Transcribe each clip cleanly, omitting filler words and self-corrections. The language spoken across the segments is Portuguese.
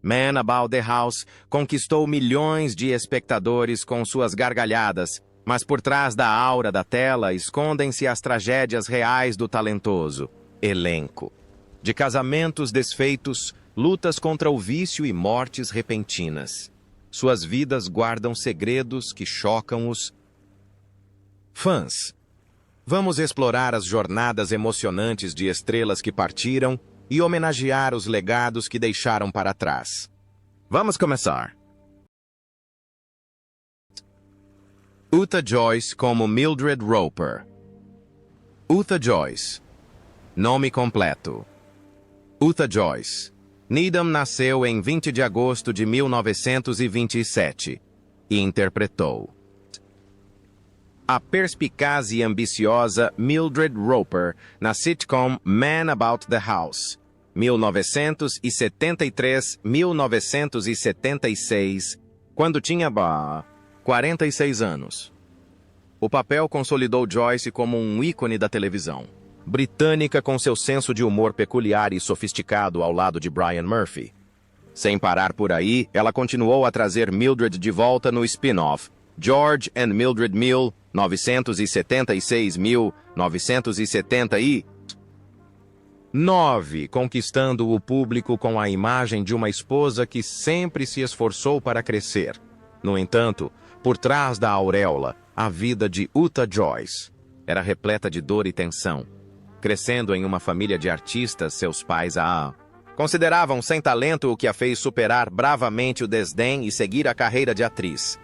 Man About the House conquistou milhões de espectadores com suas gargalhadas, mas por trás da aura da tela escondem-se as tragédias reais do talentoso elenco. De casamentos desfeitos, lutas contra o vício e mortes repentinas. Suas vidas guardam segredos que chocam os fãs. Vamos explorar as jornadas emocionantes de estrelas que partiram e homenagear os legados que deixaram para trás. Vamos começar. Utah Joyce como Mildred Roper. Utah Joyce. Nome completo. Utah Joyce. Needham nasceu em 20 de agosto de 1927 e interpretou a perspicaz e ambiciosa Mildred Roper na sitcom Man About the House, 1973-1976, quando tinha 46 anos. O papel consolidou Joyce como um ícone da televisão britânica com seu senso de humor peculiar e sofisticado ao lado de Brian Murphy. Sem parar por aí, ela continuou a trazer Mildred de volta no spin-off George and Mildred 1976-1979, conquistando o público com a imagem de uma esposa que sempre se esforçou para crescer. No entanto, por trás da auréola, a vida de Utah Joyce era repleta de dor e tensão. Crescendo em uma família de artistas, seus pais a consideravam sem talento, o que a fez superar bravamente o desdém e seguir a carreira de atriz.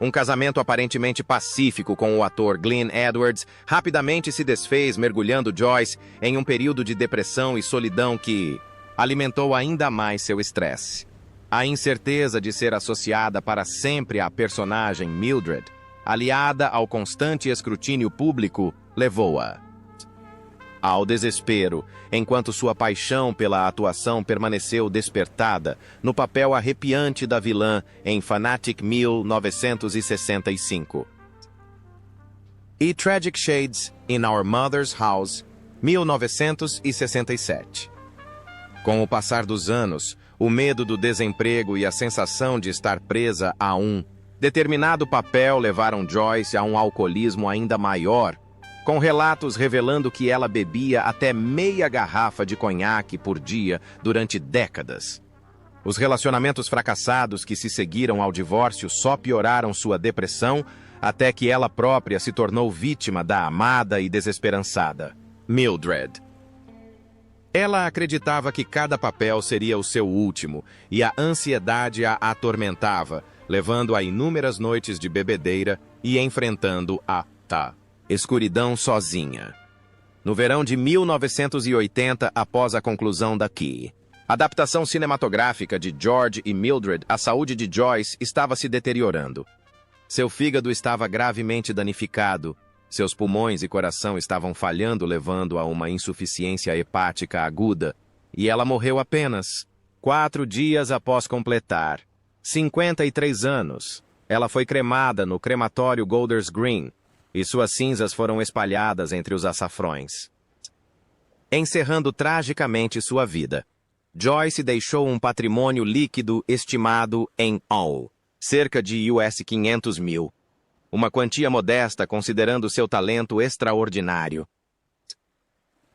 Um casamento aparentemente pacífico com o ator Glenn Edwards rapidamente se desfez, mergulhando Joyce em um período de depressão e solidão que alimentou ainda mais seu estresse. A incerteza de ser associada para sempre à personagem Mildred, aliada ao constante escrutínio público, levou-a ao desespero, enquanto sua paixão pela atuação permaneceu despertada no papel arrepiante da vilã em Fanatic 1965. E Tragic Shades in Our Mother's House, 1967. Com o passar dos anos, o medo do desemprego e a sensação de estar presa a um determinado papel levaram Joyce a um alcoolismo ainda maior, com relatos revelando que ela bebia até meia garrafa de conhaque por dia durante décadas. Os relacionamentos fracassados que se seguiram ao divórcio só pioraram sua depressão, até que ela própria se tornou vítima da amada e desesperançada Mildred. Ela acreditava que cada papel seria o seu último, e a ansiedade a atormentava, levando a inúmeras noites de bebedeira e enfrentando a escuridão sozinha. No verão de 1980, após a conclusão da adaptação cinematográfica de George e Mildred, a saúde de Joyce estava se deteriorando. Seu fígado estava gravemente danificado, seus pulmões e coração estavam falhando, levando a uma insuficiência hepática aguda, e ela morreu apenas 4 dias após completar 53 anos. Ela foi cremada no crematório Golders Green, e suas cinzas foram espalhadas entre os açafrões. Encerrando tragicamente sua vida, Joyce deixou um patrimônio líquido estimado em cerca de US 500 mil. Uma quantia modesta considerando seu talento extraordinário.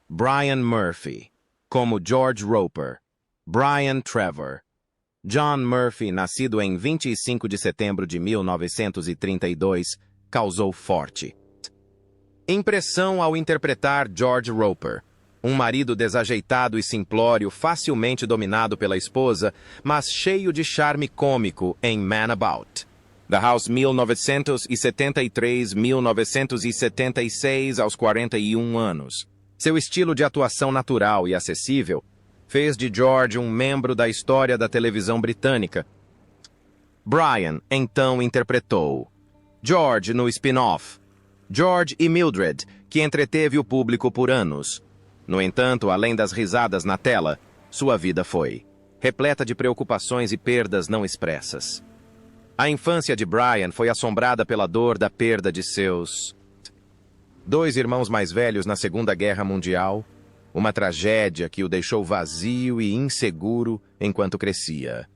Brian Murphy, como George Roper. Brian Trevor. John Murphy, nascido em 25 de setembro de 1932, causou forte impressão ao interpretar George Roper, um marido desajeitado e simplório, facilmente dominado pela esposa, mas cheio de charme cômico em Man About the House 1973-1976, aos 41 anos. Seu estilo de atuação natural e acessível fez de George um membro da história da televisão britânica. Brian, então, interpretou George no spin-off George e Mildred, que entreteve o público por anos. No entanto, além das risadas na tela, sua vida foi repleta de preocupações e perdas não expressas. A infância de Brian foi assombrada pela dor da perda de seus 2 irmãos mais velhos na Segunda Guerra Mundial, uma tragédia que o deixou vazio e inseguro enquanto crescia.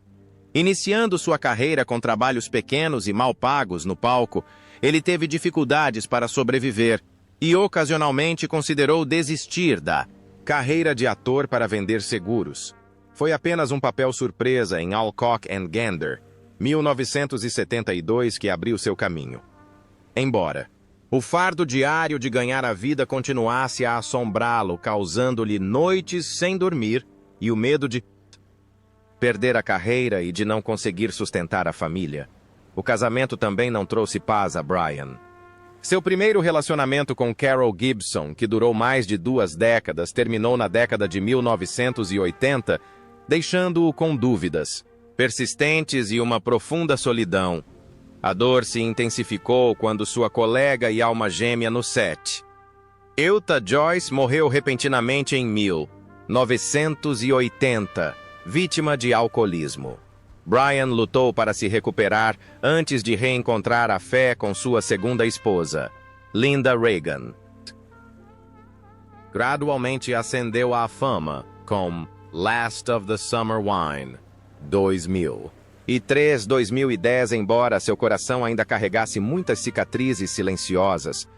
Iniciando sua carreira com trabalhos pequenos e mal pagos no palco, ele teve dificuldades para sobreviver e ocasionalmente considerou desistir da carreira de ator para vender seguros. Foi apenas um papel surpresa em Alcock and Gander, 1972, que abriu seu caminho. Embora o fardo diário de ganhar a vida continuasse a assombrá-lo, causando-lhe noites sem dormir e o medo de perder a carreira e de não conseguir sustentar a família, o casamento também não trouxe paz a Brian. Seu primeiro relacionamento com Carol Gibson, que durou mais de 2 décadas, terminou na década de 1980, deixando-o com dúvidas persistentes e uma profunda solidão. A dor se intensificou quando sua colega e alma gêmea no set, Eutha Joyce, morreu repentinamente em 1980, vítima de alcoolismo. Brian lutou para se recuperar antes de reencontrar a fé com sua segunda esposa, Linda Reagan. Gradualmente ascendeu à fama com Last of the Summer Wine, 2003-2010, embora seu coração ainda carregasse muitas cicatrizes silenciosas.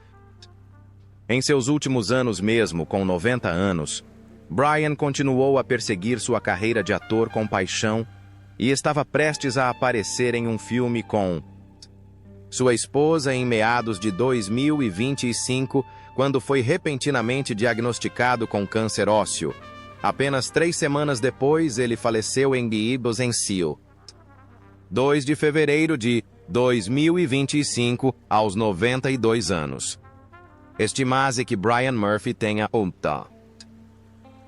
Em seus últimos anos mesmo, com 90 anos, Brian continuou a perseguir sua carreira de ator com paixão e estava prestes a aparecer em um filme com sua esposa em meados de 2025, quando foi repentinamente diagnosticado com câncer ósseo. Apenas 3 semanas depois, ele faleceu em Guayaquil, 2 de fevereiro de 2025, aos 92 anos. Estima-se que Brian Murphy tenha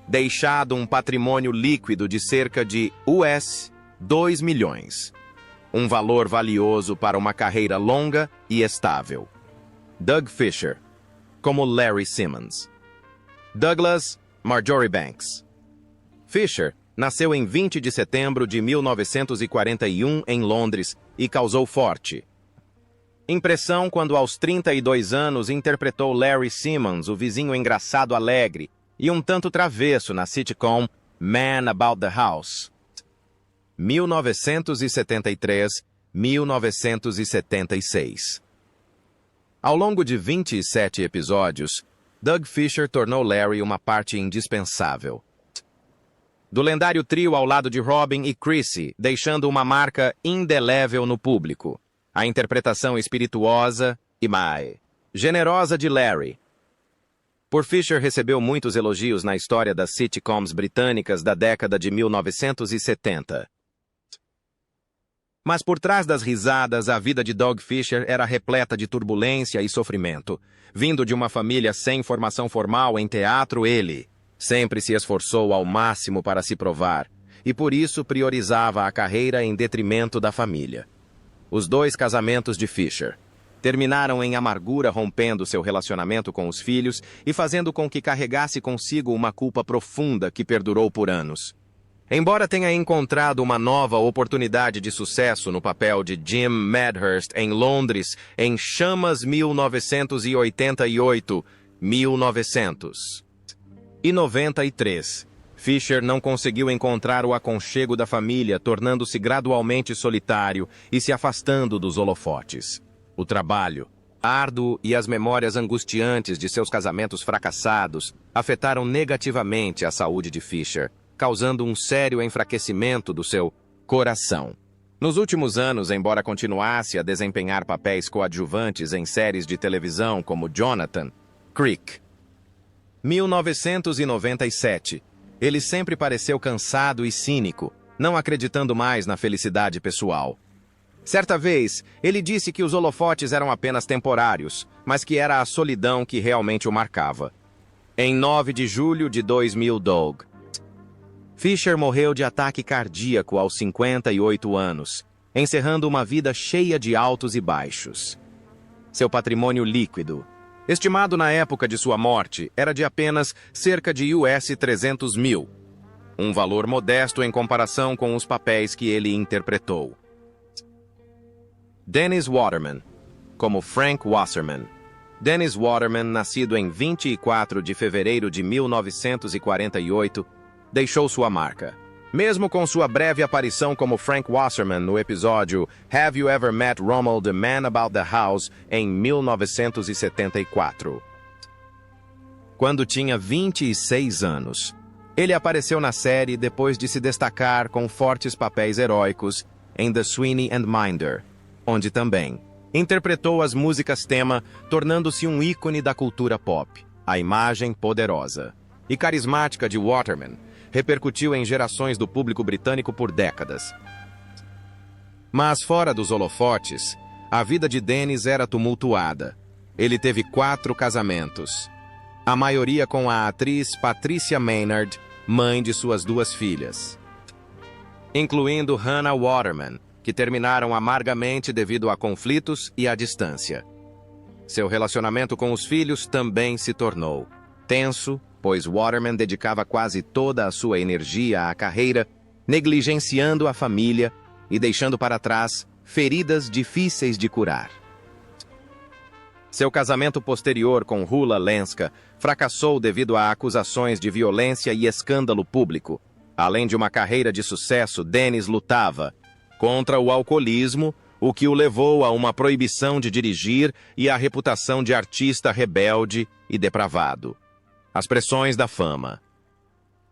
deixado um patrimônio líquido de cerca de US$ 2 milhões. Um valor valioso para uma carreira longa e estável. Doug Fisher, como Larry Simmons. Douglas Marjorie Banks. Fisher nasceu em 20 de setembro de 1941 em Londres e causou forte impressão quando aos 32 anos interpretou Larry Simmons, o vizinho engraçado alegre e um tanto travesso na sitcom Man About the House, 1973-1976. Ao longo de 27 episódios, Doug Fisher tornou Larry uma parte indispensável do lendário trio ao lado de Robin e Chrissy, deixando uma marca indelével no público. A interpretação espirituosa e mais generosa de Larry. Por Fisher recebeu muitos elogios na história das sitcoms britânicas da década de 1970. Mas por trás das risadas, a vida de Doug Fisher era repleta de turbulência e sofrimento. Vindo de uma família sem formação formal em teatro, ele sempre se esforçou ao máximo para se provar, e por isso priorizava a carreira em detrimento da família. Os 2 casamentos de Fisher terminaram em amargura, rompendo seu relacionamento com os filhos e fazendo com que carregasse consigo uma culpa profunda que perdurou por anos. Embora tenha encontrado uma nova oportunidade de sucesso no papel de Jim Medhurst em Londres em Chamas 1988-1993, Fisher não conseguiu encontrar o aconchego da família, tornando-se gradualmente solitário e se afastando dos holofotes. O trabalho árduo e as memórias angustiantes de seus casamentos fracassados afetaram negativamente a saúde de Fisher, causando um sério enfraquecimento do seu coração. Nos últimos anos, embora continuasse a desempenhar papéis coadjuvantes em séries de televisão como Jonathan, Creek, 1997, ele sempre pareceu cansado e cínico, não acreditando mais na felicidade pessoal. Certa vez, ele disse que os holofotes eram apenas temporários, mas que era a solidão que realmente o marcava. Em 9 de julho de 2000, Doug Fisher morreu de ataque cardíaco aos 58 anos, encerrando uma vida cheia de altos e baixos. Seu patrimônio líquido, estimado na época de sua morte, era de apenas cerca de US$ 300 mil, um valor modesto em comparação com os papéis que ele interpretou. Dennis Waterman, como Frank Wasserman. Dennis Waterman, nascido em 24 de fevereiro de 1948, deixou sua marca. Mesmo com sua breve aparição como Frank Wasserman no episódio Have You Ever Met Rommel the Man About the House, em 1974. Quando tinha 26 anos, ele apareceu na série depois de se destacar com fortes papéis heróicos em The Sweeney and Minder, onde também interpretou as músicas tema, tornando-se um ícone da cultura pop. A imagem poderosa e carismática de Waterman repercutiu em gerações do público britânico por décadas. Mas fora dos holofotes, a vida de Dennis era tumultuada. Ele teve 4 casamentos, a maioria com a atriz Patricia Maynard, mãe de suas 2 filhas, incluindo Hannah Waterman, que terminaram amargamente devido a conflitos e à distância. Seu relacionamento com os filhos também se tornou tenso, pois Waterman dedicava quase toda a sua energia à carreira, negligenciando a família e deixando para trás feridas difíceis de curar. Seu casamento posterior com Hula Lenska fracassou devido a acusações de violência e escândalo público. Além de uma carreira de sucesso, Dennis lutava contra o alcoolismo, o que o levou a uma proibição de dirigir e a reputação de artista rebelde e depravado. As pressões da fama,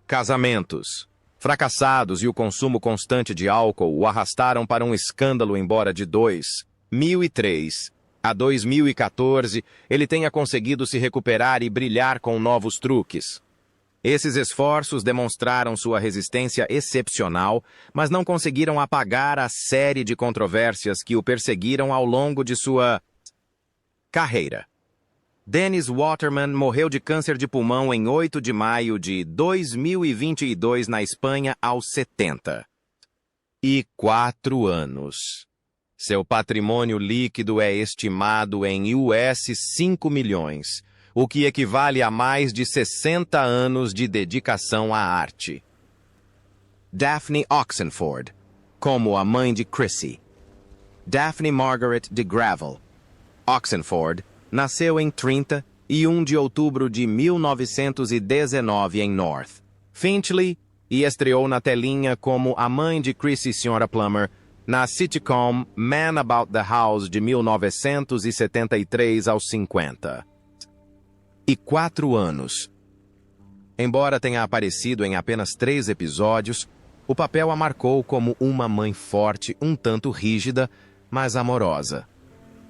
casamentos fracassados e o consumo constante de álcool o arrastaram para um escândalo, embora de 2003 a 2014 ele tenha conseguido se recuperar e brilhar com novos truques. Esses esforços demonstraram sua resistência excepcional, mas não conseguiram apagar a série de controvérsias que o perseguiram ao longo de sua carreira. Dennis Waterman morreu de câncer de pulmão em 8 de maio de 2022 na Espanha aos 74 anos. Seu patrimônio líquido é estimado em US 5 milhões, o que equivale a mais de 60 anos de dedicação à arte. Daphne Oxenford, como a mãe de Chrissy. Daphne Margaret de Gravel Oxenford nasceu em 31 de outubro de 1919 em North Finchley e estreou na telinha como a mãe de Chrissy Sra. Plummer na sitcom Man About the House de 1973 aos 54 anos. Embora tenha aparecido em apenas 3 episódios, o papel a marcou como uma mãe forte, um tanto rígida, mas amorosa.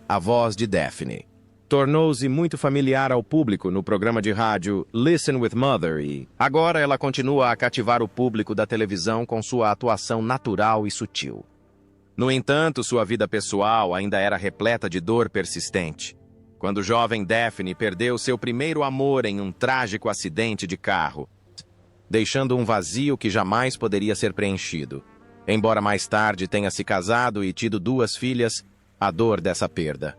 A voz de Daphne tornou-se muito familiar ao público no programa de rádio Listen with Mother e agora ela continua a cativar o público da televisão com sua atuação natural e sutil. No entanto, sua vida pessoal ainda era repleta de dor persistente. Quando jovem Daphne perdeu seu primeiro amor em um trágico acidente de carro, deixando um vazio que jamais poderia ser preenchido. Embora mais tarde tenha se casado e tido 2 filhas, a dor dessa perda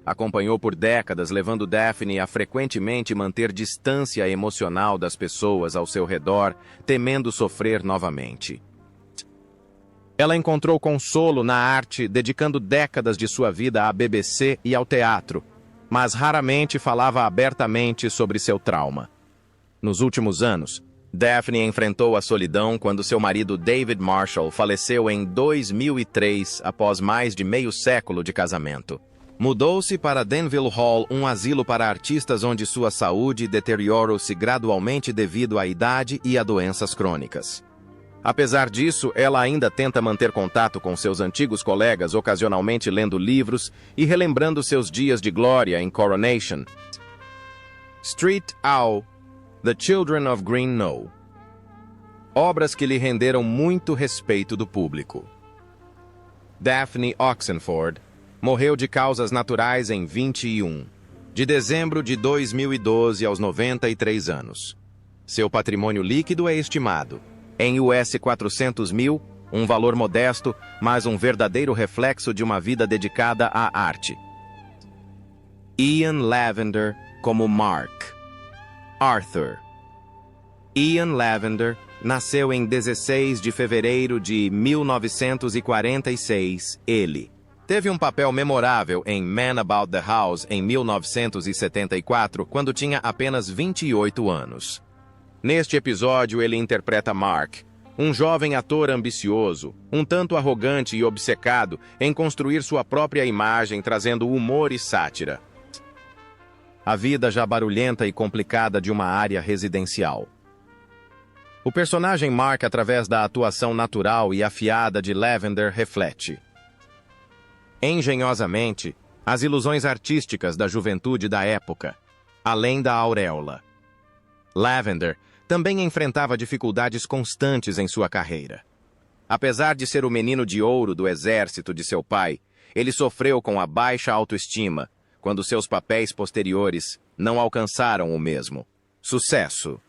acompanhou por décadas, levando Daphne a frequentemente manter distância emocional das pessoas ao seu redor, temendo sofrer novamente. Ela encontrou consolo na arte, dedicando décadas de sua vida à BBC e ao teatro, mas raramente falava abertamente sobre seu trauma. Nos últimos anos, Daphne enfrentou a solidão quando seu marido David Marshall faleceu em 2003 após mais de meio século de casamento. Mudou-se para Denville Hall, um asilo para artistas onde sua saúde deteriorou-se gradualmente devido à idade e a doenças crônicas. Apesar disso, ela ainda tenta manter contato com seus antigos colegas, ocasionalmente lendo livros e relembrando seus dias de glória em Coronation Street ao The Children of Green Knoll. Obras que lhe renderam muito respeito do público. Daphne Oxenford morreu de causas naturais em 21 de dezembro de 2012 aos 93 anos. Seu patrimônio líquido é estimado em US 400 mil, um valor modesto, mas um verdadeiro reflexo de uma vida dedicada à arte. Ian Lavender como Mark. Arthur. Ian Lavender nasceu em 16 de fevereiro de 1946. Ele teve um papel memorável em Man About the House em 1974, quando tinha apenas 28 anos. Neste episódio, ele interpreta Mark, Um jovem ator ambicioso, um tanto arrogante e obcecado em construir sua própria imagem, trazendo humor e sátira. A vida já barulhenta e complicada de uma área residencial. O personagem Mark, através da atuação natural e afiada de Lavender, reflete engenhosamente as ilusões artísticas da juventude da época, além da auréola. Lavender também enfrentava dificuldades constantes em sua carreira. Apesar de ser o menino de ouro do exército de seu pai, ele sofreu com a baixa autoestima quando seus papéis posteriores não alcançaram o mesmo sucesso.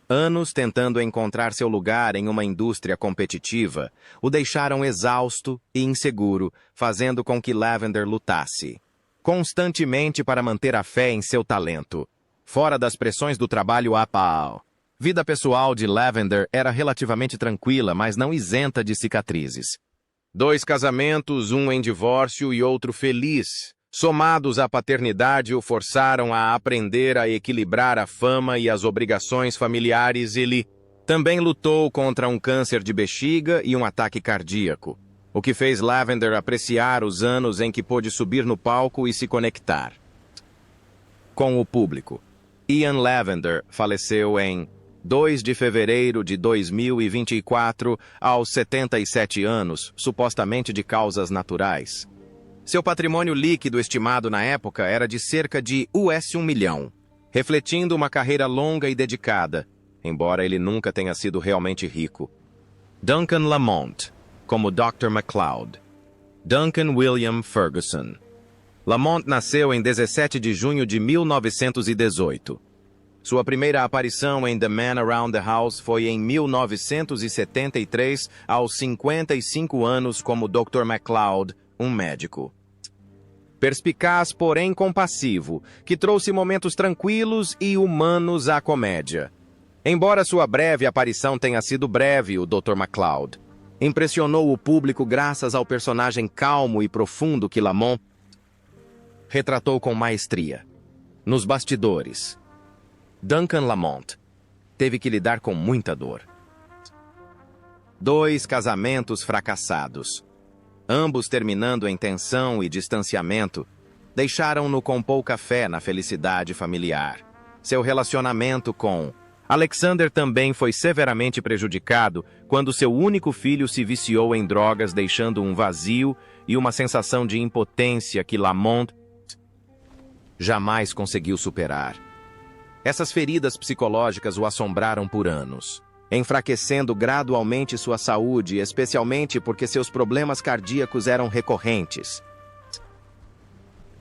Anos tentando encontrar seu lugar em uma indústria competitiva o deixaram exausto e inseguro, fazendo com que Lavender lutasse constantemente para manter a fé em seu talento, fora das pressões do trabalho apal. Vida pessoal de Lavender era relativamente tranquila, mas não isenta de cicatrizes. 2 casamentos, um em divórcio e outro feliz, somados à paternidade, o forçaram a aprender a equilibrar a fama e as obrigações familiares. Ele também lutou contra um câncer de bexiga e um ataque cardíaco, o que fez Lavender apreciar os anos em que pôde subir no palco e se conectar com o público. Ian Lavender faleceu em 2 de fevereiro de 2024, aos 77 anos, supostamente de causas naturais. Seu patrimônio líquido estimado na época era de cerca de US$1 milhão, refletindo uma carreira longa e dedicada, embora ele nunca tenha sido realmente rico. Duncan Lamont, como Dr. MacLeod. Duncan William Ferguson. Lamont nasceu em 17 de junho de 1918. Sua primeira aparição em The Man Around the House foi em 1973, aos 55 anos, como Dr. MacLeod, um médico perspicaz, porém compassivo, que trouxe momentos tranquilos e humanos à comédia. Embora sua breve aparição tenha sido breve, o Dr. MacLeod impressionou o público graças ao personagem calmo e profundo que Lamont retratou com maestria. Nos bastidores, Duncan Lamont teve que lidar com muita dor. 2 casamentos fracassados, ambos terminando em tensão e distanciamento, deixaram-no com pouca fé na felicidade familiar. Seu relacionamento com Alexander também foi severamente prejudicado quando seu único filho se viciou em drogas, deixando um vazio e uma sensação de impotência que Lamont jamais conseguiu superar. Essas feridas psicológicas o assombraram por anos, enfraquecendo gradualmente sua saúde, especialmente porque seus problemas cardíacos eram recorrentes.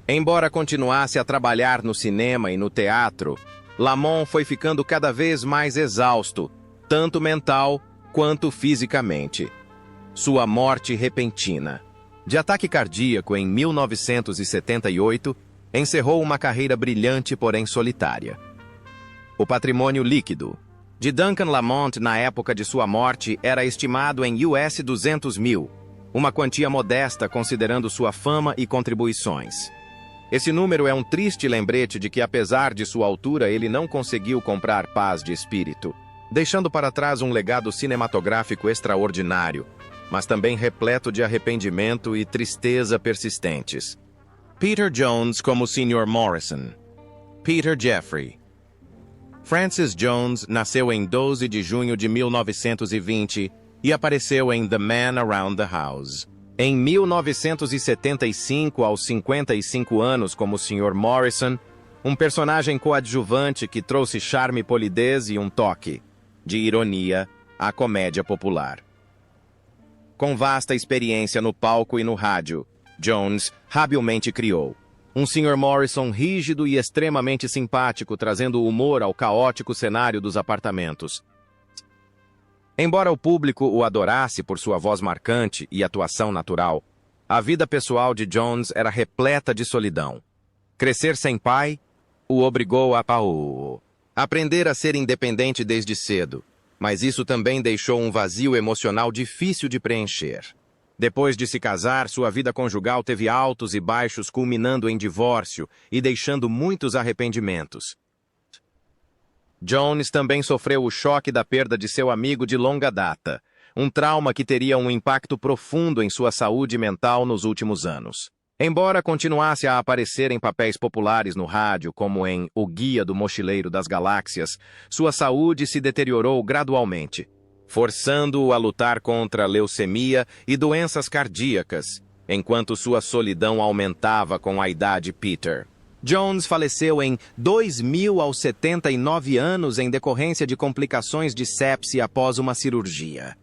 Embora continuasse a trabalhar no cinema e no teatro, Lamont foi ficando cada vez mais exausto, tanto mental quanto fisicamente. Sua morte repentina, de ataque cardíaco em 1978, encerrou uma carreira brilhante, porém solitária. O patrimônio líquido de Duncan Lamont na época de sua morte era estimado em US$200 mil, uma quantia modesta considerando sua fama e contribuições. Esse número é um triste lembrete de que, apesar de sua altura, ele não conseguiu comprar paz de espírito, deixando para trás um legado cinematográfico extraordinário, mas também repleto de arrependimento e tristeza persistentes. Peter Jones como Sr. Morrison. Peter Jeffrey. Francis Jones nasceu em 12 de junho de 1920 e apareceu em The Man Around the House. Em 1975, aos 55 anos, como Sr. Morrison, um personagem coadjuvante que trouxe charme, polidez e um toque de ironia à comédia popular. Com vasta experiência no palco e no rádio, Jones habilmente criou um Sr. Morrison rígido e extremamente simpático, trazendo humor ao caótico cenário dos apartamentos. Embora o público o adorasse por sua voz marcante e atuação natural, a vida pessoal de Jones era repleta de solidão. Crescer sem pai o obrigou a aprender a ser independente desde cedo, mas isso também deixou um vazio emocional difícil de preencher. Depois de se casar, sua vida conjugal teve altos e baixos, culminando em divórcio e deixando muitos arrependimentos. Jones também sofreu o choque da perda de seu amigo de longa data, um trauma que teria um impacto profundo em sua saúde mental nos últimos anos. Embora continuasse a aparecer em papéis populares no rádio, como em O Guia do Mochileiro das Galáxias, sua saúde se deteriorou gradualmente, forçando-o a lutar contra leucemia e doenças cardíacas, enquanto sua solidão aumentava com a idade Peter. Jones faleceu em 2000 aos 79 anos em decorrência de complicações de sepse após uma cirurgia.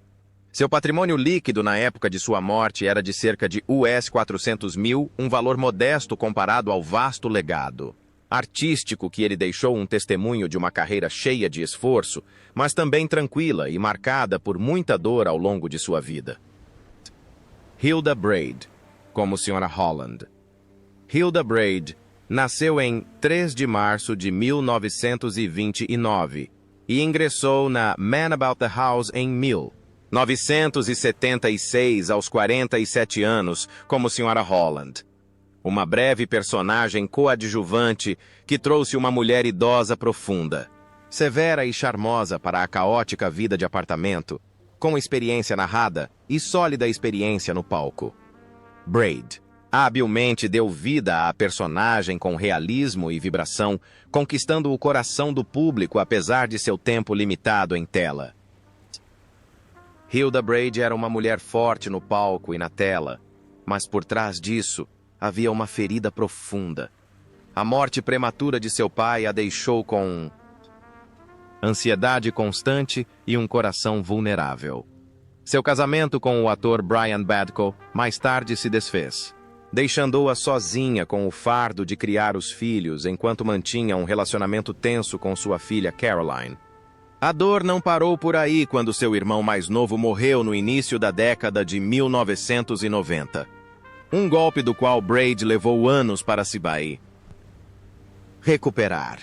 Seu patrimônio líquido na época de sua morte era de cerca de US 400 mil, um valor modesto comparado ao vasto legado artístico que ele deixou, um testemunho de uma carreira cheia de esforço, mas também tranquila e marcada por muita dor ao longo de sua vida. Hilda Braid, como Sra. Holland. Hilda Braid nasceu em 3 de março de 1929 e ingressou na Man About the House em 1976 aos 47 anos como Sra. Holland. Uma breve personagem coadjuvante que trouxe uma mulher idosa profunda, severa e charmosa para a caótica vida de apartamento, com experiência narrada e sólida experiência no palco. Braid habilmente deu vida à personagem com realismo e vibração, conquistando o coração do público apesar de seu tempo limitado em tela. Hilda Braid era uma mulher forte no palco e na tela, mas por trás disso havia uma ferida profunda. A morte prematura de seu pai a deixou com ansiedade constante e um coração vulnerável. Seu casamento com o ator Brian Badko mais tarde se desfez, deixando-a sozinha com o fardo de criar os filhos enquanto mantinha um relacionamento tenso com sua filha Caroline. A dor não parou por aí quando seu irmão mais novo morreu no início da década de 1990. Um golpe do qual Braid levou anos para se recuperar.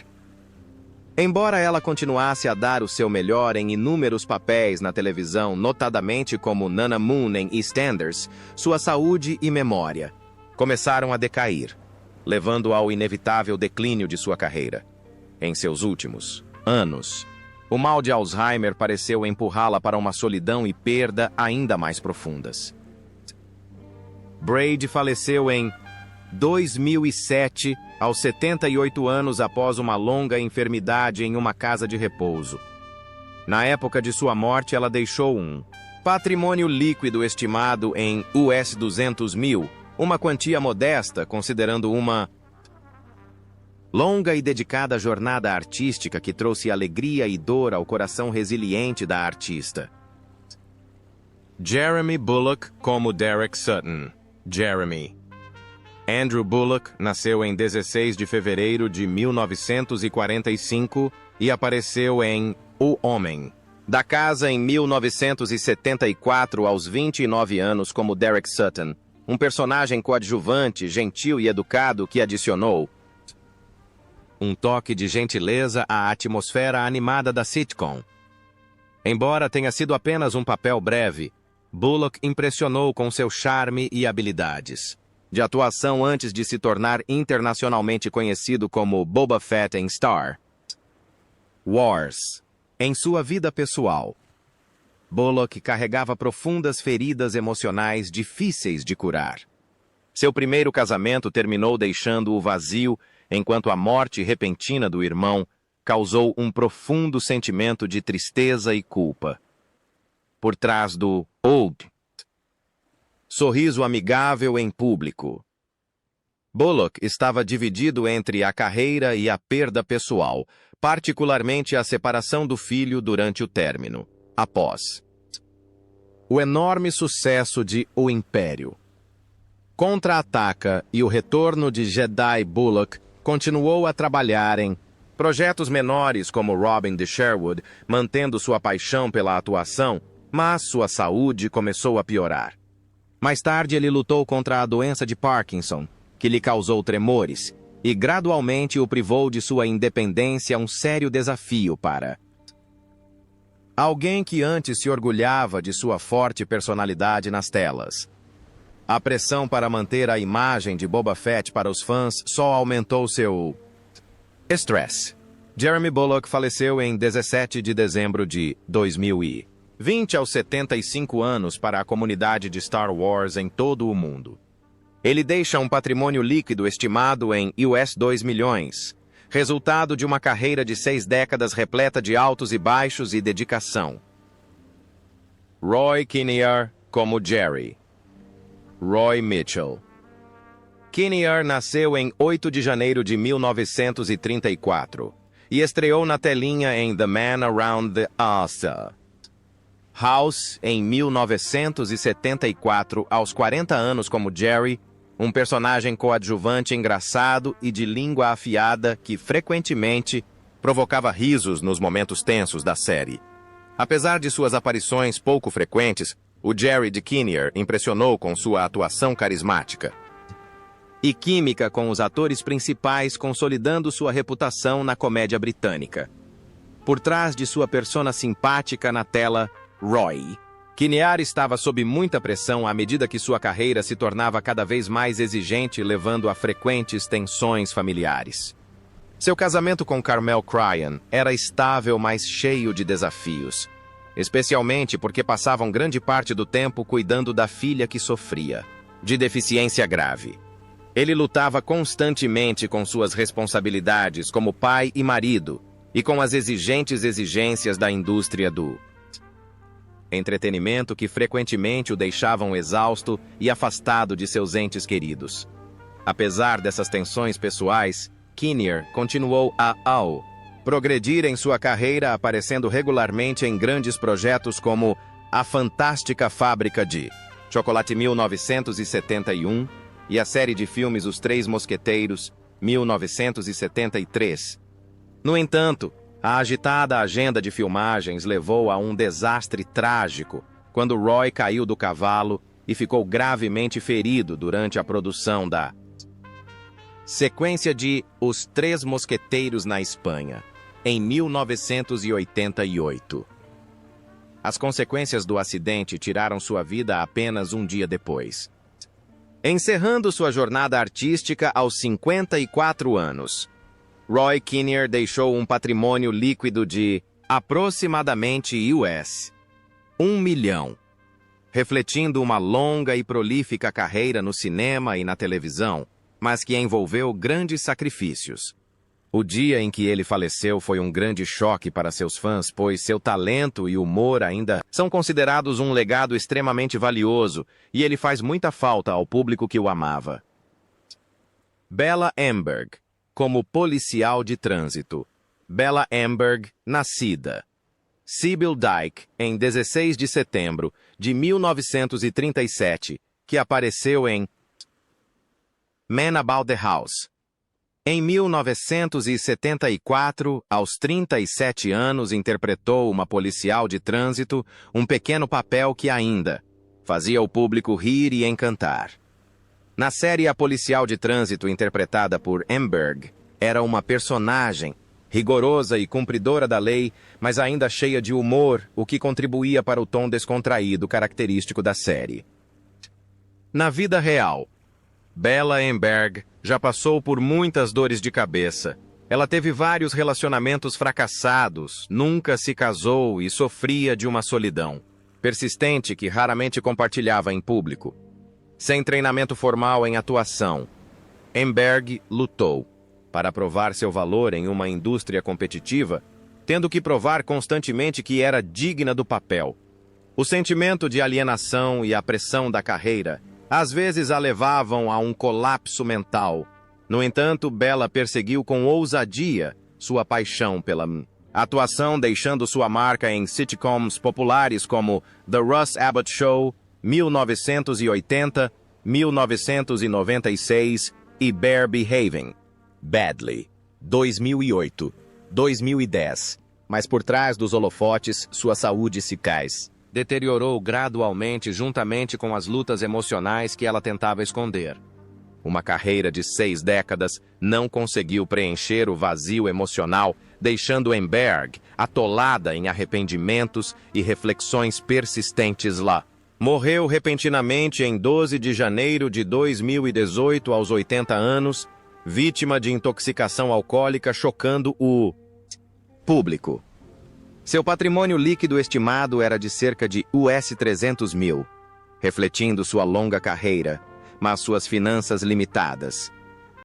Embora ela continuasse a dar o seu melhor em inúmeros papéis na televisão, notadamente como Nana Moon em EastEnders, sua saúde e memória começaram a decair, levando ao inevitável declínio de sua carreira. Em seus últimos anos, o mal de Alzheimer pareceu empurrá-la para uma solidão e perda ainda mais profundas. Braid faleceu em 2007, aos 78 anos após uma longa enfermidade em uma casa de repouso. Na época de sua morte, ela deixou um patrimônio líquido estimado em US 200 mil, uma quantia modesta considerando uma longa e dedicada jornada artística que trouxe alegria e dor ao coração resiliente da artista. Jeremy Bulloch como Derek Sutton. Jeremy. Andrew Bulloch nasceu em 16 de fevereiro de 1945 e apareceu em O Homem da Casa em 1974 aos 29 anos como Derek Sutton, um personagem coadjuvante, gentil e educado que adicionou um toque de gentileza à atmosfera animada da sitcom. Embora tenha sido apenas um papel breve, Bulloch impressionou com seu charme e habilidades de atuação antes de se tornar internacionalmente conhecido como Boba Fett em Star Wars. Em sua vida pessoal, Bulloch carregava profundas feridas emocionais difíceis de curar. Seu primeiro casamento terminou deixando-o vazio, enquanto a morte repentina do irmão causou um profundo sentimento de tristeza e culpa. Por trás do sorriso amigável em público, Bulloch estava dividido entre a carreira e a perda pessoal, particularmente a separação do filho durante o término. Após o enorme sucesso de O Império Contra-Ataca e o retorno de Jedi, Bulloch continuou a trabalhar em projetos menores como Robin de Sherwood, mantendo sua paixão pela atuação, mas sua saúde começou a piorar. Mais tarde, ele lutou contra a doença de Parkinson, que lhe causou tremores, e gradualmente o privou de sua independência, um sério desafio para alguém que antes se orgulhava de sua forte personalidade nas telas. A pressão para manter a imagem de Boba Fett para os fãs só aumentou seu estresse. Jeremy Bulloch faleceu em 17 de dezembro de 2000. 20 aos 75 anos para a comunidade de Star Wars em todo o mundo. Ele deixa um patrimônio líquido estimado em US$ 2 milhões, resultado de uma carreira de 6 décadas repleta de altos e baixos e dedicação. Roy Kinnear como Jerry. Roy Mitchell. Kinnear nasceu em 8 de janeiro de 1934 e estreou na telinha em The Man Around the House em 1974, aos 40 anos como Jerry, um personagem coadjuvante engraçado e de língua afiada que frequentemente provocava risos nos momentos tensos da série. Apesar de suas aparições pouco frequentes, o Jerry de Kinnear impressionou com sua atuação carismática e química com os atores principais, consolidando sua reputação na comédia britânica. Por trás de sua persona simpática na tela, Roy Kinnear estava sob muita pressão à medida que sua carreira se tornava cada vez mais exigente, levando a frequentes tensões familiares. Seu casamento com Carmel Cryan era estável, mas cheio de desafios, especialmente porque passavam grande parte do tempo cuidando da filha que sofria de deficiência grave. Ele lutava constantemente com suas responsabilidades como pai e marido e com as exigências da indústria do entretenimento que frequentemente o deixavam exausto e afastado de seus entes queridos. Apesar dessas tensões pessoais, Kinnear continuou a progredir em sua carreira, aparecendo regularmente em grandes projetos como A Fantástica Fábrica de Chocolate 1971 e a série de filmes Os Três Mosqueteiros, 1973. No entanto, a agitada agenda de filmagens levou a um desastre trágico quando Roy caiu do cavalo e ficou gravemente ferido durante a produção da sequência de Os Três Mosqueteiros na Espanha, em 1988. As consequências do acidente tiraram sua vida apenas um dia depois, encerrando sua jornada artística aos 54 anos. Roy Kinnear deixou um patrimônio líquido de aproximadamente US$ 1 milhão, refletindo uma longa e prolífica carreira no cinema e na televisão, mas que envolveu grandes sacrifícios. O dia em que ele faleceu foi um grande choque para seus fãs, pois seu talento e humor ainda são considerados um legado extremamente valioso e ele faz muita falta ao público que o amava. Bella Amberg como policial de trânsito. Bella Amberg, nascida Sybil Dyke, em 16 de setembro de 1937, que apareceu em Man About the House. Em 1974, aos 37 anos, interpretou uma policial de trânsito, um pequeno papel que ainda fazia o público rir e encantar. Na série, a policial de trânsito interpretada por Amberg era uma personagem rigorosa e cumpridora da lei, mas ainda cheia de humor, o que contribuía para o tom descontraído característico da série. Na vida real, Bella Amberg já passou por muitas dores de cabeça. Ela teve vários relacionamentos fracassados, nunca se casou e sofria de uma solidão persistente que raramente compartilhava em público. Sem treinamento formal em atuação, Amberg lutou para provar seu valor em uma indústria competitiva, tendo que provar constantemente que era digna do papel. O sentimento de alienação e a pressão da carreira às vezes a levavam a um colapso mental. No entanto, Bella perseguiu com ousadia sua paixão pela atuação, deixando sua marca em sitcoms populares como The Russ Abbott Show, 1980, 1996 e Bear Behaving, Badly, 2008, 2010. Mas por trás dos holofotes, sua saúde se deteriorou gradualmente juntamente com as lutas emocionais que ela tentava esconder. Uma carreira de 6 décadas não conseguiu preencher o vazio emocional, deixando Amberg atolada em arrependimentos e reflexões persistentes lá. Morreu repentinamente em 12 de janeiro de 2018, aos 80 anos, vítima de intoxicação alcoólica, chocando o público. Seu patrimônio líquido estimado era de cerca de US 300 mil, refletindo sua longa carreira, mas suas finanças limitadas,